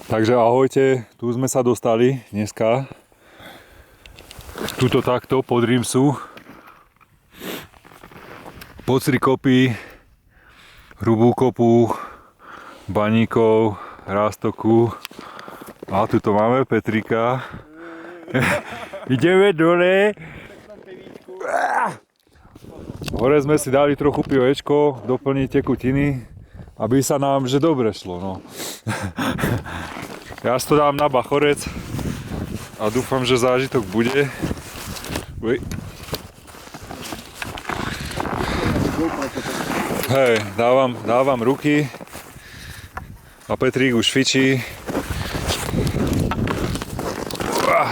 Takže ahojte, tu sme sa dostali dneska. Tuto takto pod Rímsu. Pod 3 kopy, Hrubú kopu, Baníkov, Rástoku. A tuto máme Petrika. Ideme dole. Hore sme si dali trochu pivečko, doplniť tekutiny, aby sa nám že dobre šlo. No. Ja si to dám na bachorec a dúfam, že zážitok bude. Uj. Hej, dávam ruky a Petrík už fičí.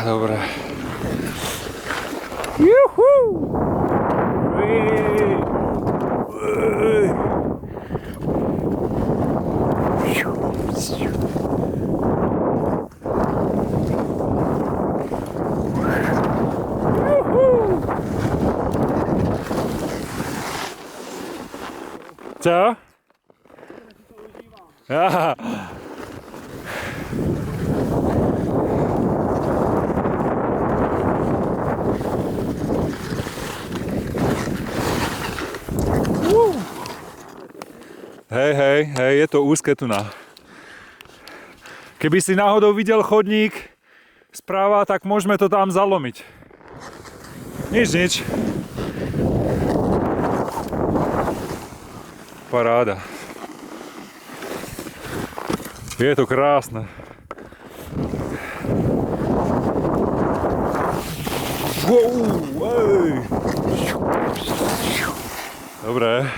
Dobre. Juhu! Co? Aha. Hej, je to úzke tu na. Keby si náhodou videl chodník správa, tak môžeme to tam zalomiť. Nič. Paráda. Je to krásne. Dobre.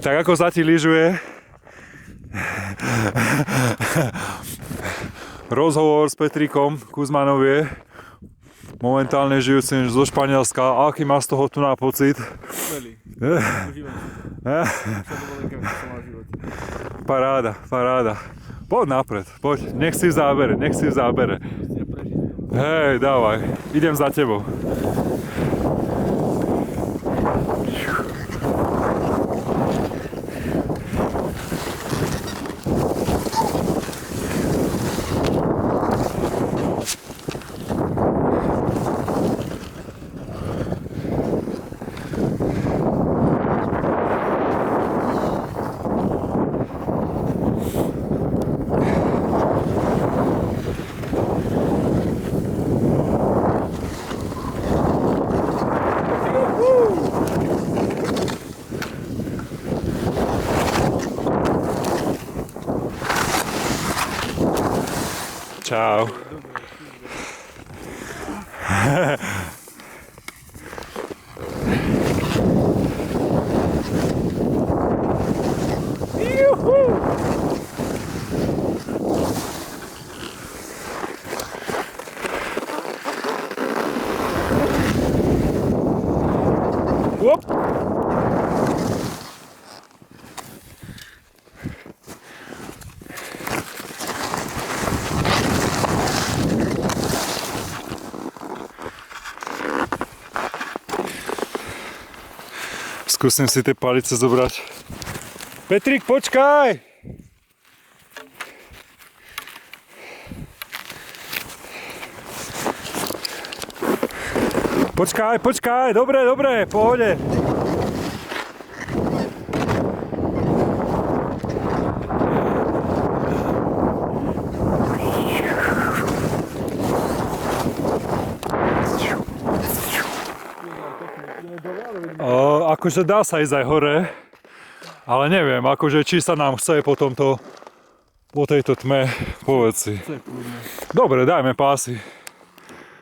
Tak ako sa ti lyžuje? Rozhovor s Petrikom Kuzmanovie, momentálne žijúcim zo Španielska. Aký má z toho tu na pocit? Paráda. Poď napred, poď. Nech si v zábere. Hej, dávaj. Idem za tebou. Čau. Skúsim si tie palice zobrať. Petrik, počkaj! Počkaj, dobre, pohode. Akože dá sa ísť aj hore, ale neviem, akože či sa nám chce po tejto tme, povedz si. Dobre, dajme pásy.